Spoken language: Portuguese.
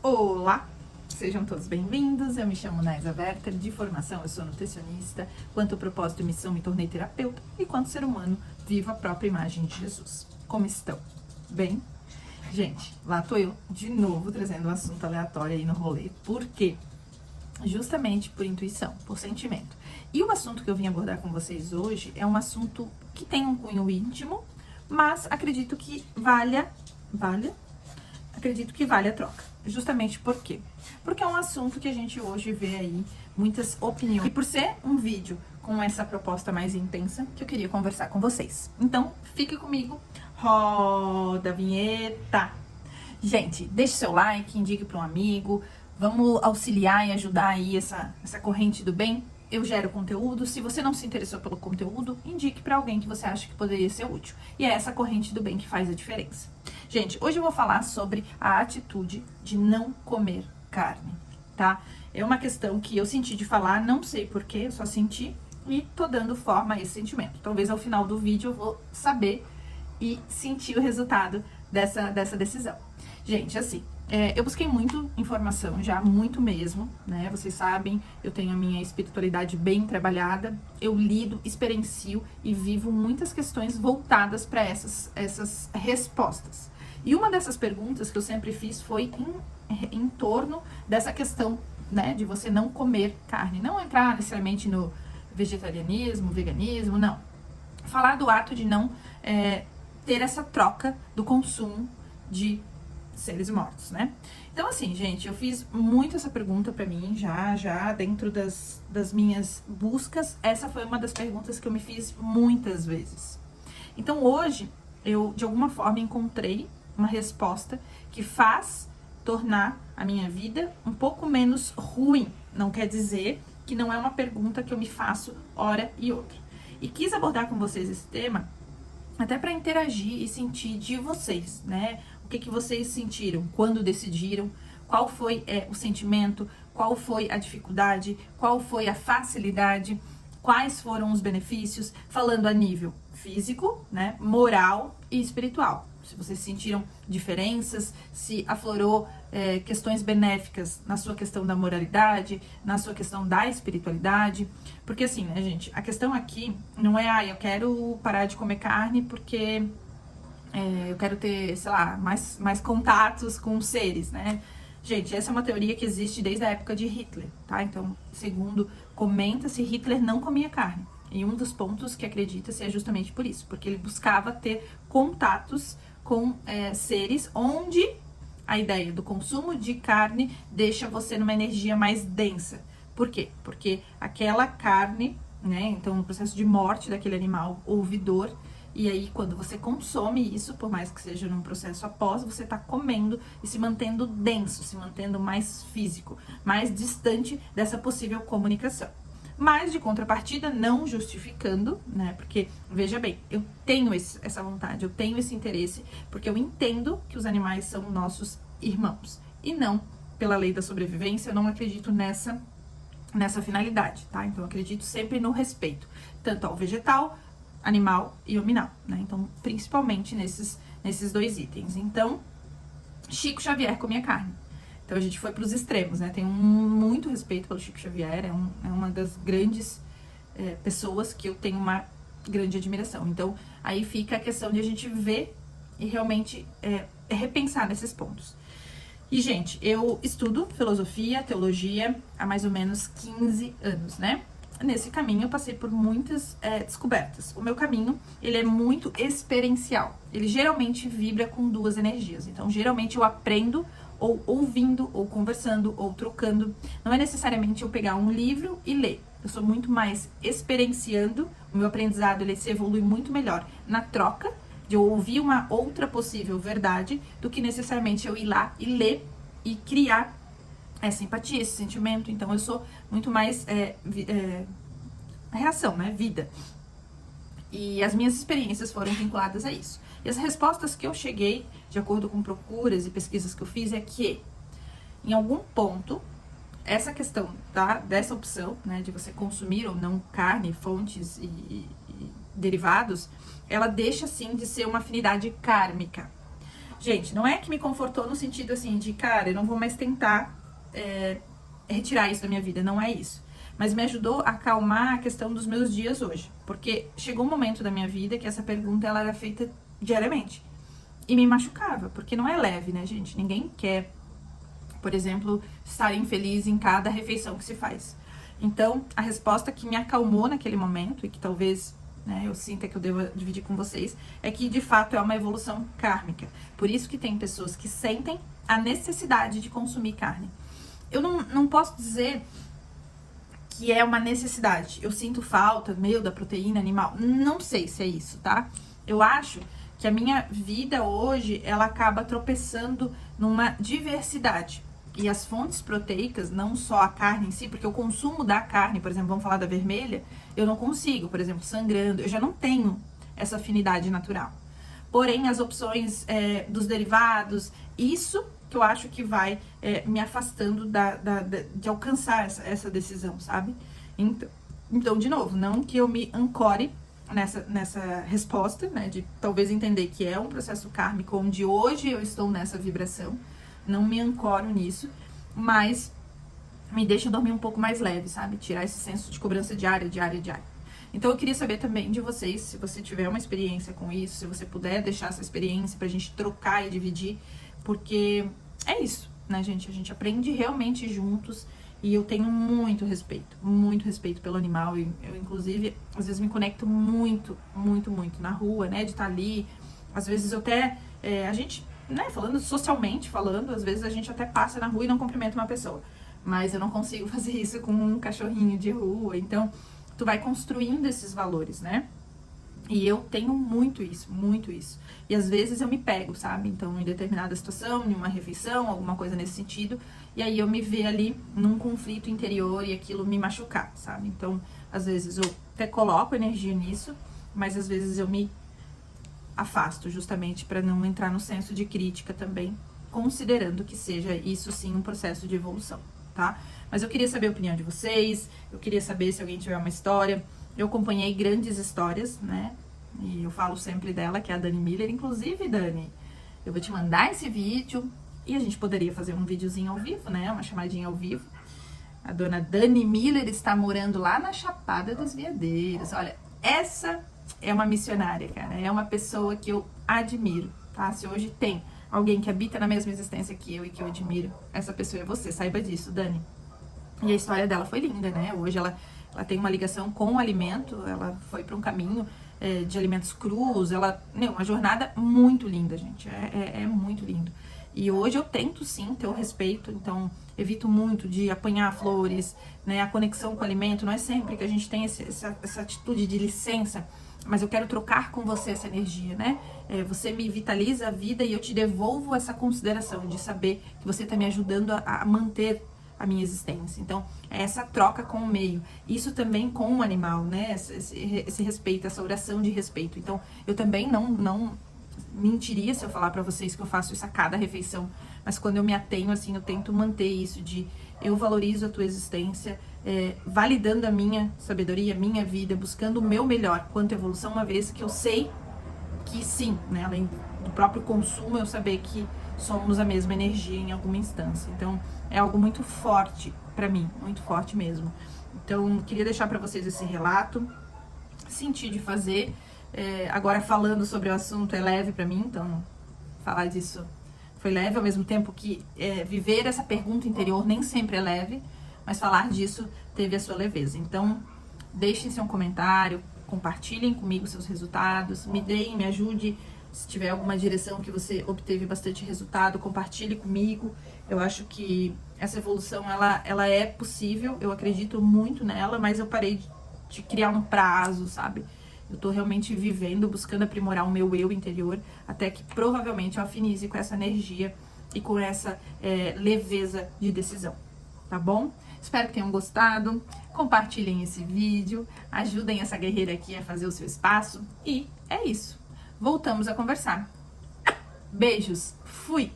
Olá, sejam todos bem-vindos. Eu me chamo Naisa Werther, de formação eu sou nutricionista. Quanto propósito e missão, me tornei terapeuta. E quanto ser humano, vivo a própria imagem de Jesus. Como estão? Bem? Gente, lá tô eu, de novo, trazendo um assunto aleatório aí no rolê. Por quê? Justamente por intuição, por sentimento. E o assunto que eu vim abordar com vocês hoje é um assunto que tem um cunho íntimo, mas acredito que acredito que vale a troca. Justamente por quê? Porque é um assunto que a gente hoje vê aí muitas opiniões. E por ser um vídeo com essa proposta mais intensa, que eu queria conversar com vocês. Então, fique comigo, roda a vinheta. Gente, deixe seu like, indique para um amigo, vamos auxiliar e ajudar aí essa corrente do bem. Eu gero conteúdo, se você não se interessou pelo conteúdo, indique para alguém que você acha que poderia ser útil. E é essa corrente do bem que faz a diferença. Gente, hoje eu vou falar sobre a atitude de não comer carne, tá? É uma questão que eu senti de falar, não sei porquê, eu só senti e tô dando forma a esse sentimento. Talvez ao final do vídeo eu vou saber e sentir o resultado dessa decisão. Gente, assim, eu busquei muito informação já, muito mesmo, né? Vocês sabem, eu tenho a minha espiritualidade bem trabalhada, eu lido, experiencio e vivo muitas questões voltadas para essas respostas. E uma dessas perguntas que eu sempre fiz foi em torno dessa questão, né, de você não comer carne. Não entrar necessariamente no vegetarianismo, veganismo, não. Falar do ato de não ter essa troca do consumo de seres mortos, né? Então, assim, gente, eu fiz muito essa pergunta pra mim, já dentro das minhas buscas, essa foi uma das perguntas que eu me fiz muitas vezes. Então, hoje, eu, de alguma forma, encontrei uma resposta que faz tornar a minha vida um pouco menos ruim. Não quer dizer que não é uma pergunta que eu me faço hora e outra. E quis abordar com vocês esse tema até para interagir e sentir de vocês, né? O que vocês sentiram quando decidiram, qual foi o sentimento, qual foi a dificuldade, qual foi a facilidade, quais foram os benefícios, falando a nível físico, né, moral e espiritual. Se vocês sentiram diferenças, se aflorou questões benéficas na sua questão da moralidade, na sua questão da espiritualidade. Porque assim, né, gente, a questão aqui não é, eu quero parar de comer carne porque eu quero ter, sei lá, mais contatos com seres, né? Gente, essa é uma teoria que existe desde a época de Hitler, tá? Então, segundo comenta-se, Hitler não comia carne. E um dos pontos que acredita-se é justamente por isso, porque ele buscava ter contatos com seres onde a ideia do consumo de carne deixa você numa energia mais densa. Por quê? Porque aquela carne, né, então no processo de morte daquele animal, houve dor, e aí quando você consome isso, por mais que seja num processo após, você tá comendo e se mantendo denso, se mantendo mais físico, mais distante dessa possível comunicação. Mas, de contrapartida, não justificando, né? Porque, veja bem, eu tenho essa vontade, eu tenho esse interesse, porque eu entendo que os animais são nossos irmãos. E não pela lei da sobrevivência, eu não acredito nessa finalidade, tá? Então, eu acredito sempre no respeito, tanto ao vegetal, animal e hominal, né? Então, principalmente nesses dois itens. Então, Chico Xavier comia carne. Então a gente foi para os extremos, né? Tenho muito respeito pelo Chico Xavier, é uma das grandes pessoas que eu tenho uma grande admiração. Então aí fica a questão de a gente ver e realmente repensar nesses pontos. E, gente, eu estudo filosofia, teologia há mais ou menos 15 anos, né? Nesse caminho eu passei por muitas descobertas. O meu caminho, ele é muito experiencial. Ele geralmente vibra com duas energias. Então, geralmente eu aprendo ou ouvindo, ou conversando, ou trocando. Não é necessariamente eu pegar um livro e ler. Eu sou muito mais experienciando. O meu aprendizado, ele se evolui muito melhor na troca, de eu ouvir uma outra possível verdade, do que necessariamente eu ir lá e ler e criar essa empatia, esse sentimento. Então eu sou muito mais reação, né? Vida. E as minhas experiências foram vinculadas a isso. E as respostas que eu cheguei, de acordo com procuras e pesquisas que eu fiz, é que, em algum ponto, essa questão dessa opção, né, de você consumir ou não carne, fontes e derivados, ela deixa, sim, de ser uma afinidade kármica. Gente, não é que me confortou no sentido assim de, cara, eu não vou mais tentar retirar isso da minha vida, não é isso. Mas me ajudou a acalmar a questão dos meus dias hoje. Porque chegou um momento da minha vida que essa pergunta ela era feita diariamente. E me machucava, porque não é leve, né, gente? Ninguém quer, por exemplo, estar infeliz em cada refeição que se faz. Então, a resposta que me acalmou naquele momento, e que talvez eu sinta que eu devo dividir com vocês, é que de fato é uma evolução kármica. Por isso que tem pessoas que sentem a necessidade de consumir carne. Eu não posso dizer que é uma necessidade. Eu sinto falta, da proteína animal. Não sei se é isso, tá? Eu acho que a minha vida hoje, ela acaba tropeçando numa diversidade. E as fontes proteicas, não só a carne em si, porque o consumo da carne, por exemplo, vamos falar da vermelha, eu não consigo, por exemplo, sangrando, eu já não tenho essa afinidade natural. Porém, as opções dos derivados, isso que eu acho que vai me afastando de alcançar essa decisão, sabe? Então, de novo, não que eu me ancore nessa resposta, né, de talvez entender que é um processo kármico onde hoje eu estou nessa vibração, não me ancoro nisso, mas me deixa dormir um pouco mais leve, sabe? Tirar esse senso de cobrança diária. Então eu queria saber também de vocês, se você tiver uma experiência com isso, se você puder deixar essa experiência pra gente trocar e dividir, porque é isso, né, gente? A gente aprende realmente juntos e eu tenho muito respeito pelo animal. E eu, inclusive, às vezes me conecto muito na rua, né, de estar ali. Às vezes eu até, a gente, né, falando socialmente, às vezes a gente até passa na rua e não cumprimenta uma pessoa. Mas eu não consigo fazer isso com um cachorrinho de rua. Então, tu vai construindo esses valores, né? E eu tenho muito isso. E às vezes eu me pego, sabe? Então, em determinada situação, em uma refeição, alguma coisa nesse sentido, e aí eu me vejo ali num conflito interior e aquilo me machucar, sabe? Então, às vezes eu até coloco energia nisso, mas às vezes eu me afasto justamente para não entrar no senso de crítica também, considerando que seja isso sim um processo de evolução, tá? Mas eu queria saber a opinião de vocês, eu queria saber se alguém tiver uma história. Eu acompanhei grandes histórias, né? E eu falo sempre dela, que é a Dani Miller. Inclusive, Dani, eu vou te mandar esse vídeo e a gente poderia fazer um videozinho ao vivo, né? Uma chamadinha ao vivo. A dona Dani Miller está morando lá na Chapada dos Veadeiros. Olha, essa é uma missionária, cara. É uma pessoa que eu admiro, tá? Se hoje tem alguém que habita na mesma existência que eu e que eu admiro, essa pessoa é você. Saiba disso, Dani. E a história dela foi linda, né? Hoje ela tem uma ligação com o alimento, ela foi para um caminho de alimentos crus, uma jornada muito linda, gente, é muito lindo. E hoje eu tento sim ter o respeito, então evito muito de apanhar flores, né? A conexão com o alimento, não é sempre que a gente tem essa atitude de licença, mas eu quero trocar com você essa energia, né? Você me vitaliza a vida e eu te devolvo essa consideração de saber que você está me ajudando a manter a minha existência. Então, é essa troca com o meio. Isso também com o animal, né? Esse respeito, essa oração de respeito. Então, eu também não mentiria se eu falar pra vocês que eu faço isso a cada refeição. Mas quando eu me atenho, assim, eu tento manter isso de eu valorizo a tua existência, validando a minha sabedoria, a minha vida, buscando o meu melhor quanto evolução, uma vez que eu sei que sim, né? Além do próprio consumo, eu saber que somos a mesma energia em alguma instância. Então, é algo muito forte pra mim, muito forte mesmo. Então, queria deixar pra vocês esse relato, senti de fazer. Agora, falando sobre o assunto é leve pra mim, então falar disso foi leve, ao mesmo tempo que viver essa pergunta interior nem sempre é leve, mas falar disso teve a sua leveza. Então, deixem seu comentário, compartilhem comigo seus resultados, me deem, me ajude. Se tiver alguma direção que você obteve bastante resultado, compartilhe comigo. Eu acho que essa evolução, ela é possível, eu acredito muito nela, mas eu parei de criar um prazo, sabe? Eu tô realmente vivendo, buscando aprimorar o meu eu interior, até que provavelmente eu afinize com essa energia e com essa leveza de decisão, tá bom? Espero que tenham gostado, compartilhem esse vídeo, ajudem essa guerreira aqui a fazer o seu espaço e é isso. Voltamos a conversar. Beijos, fui!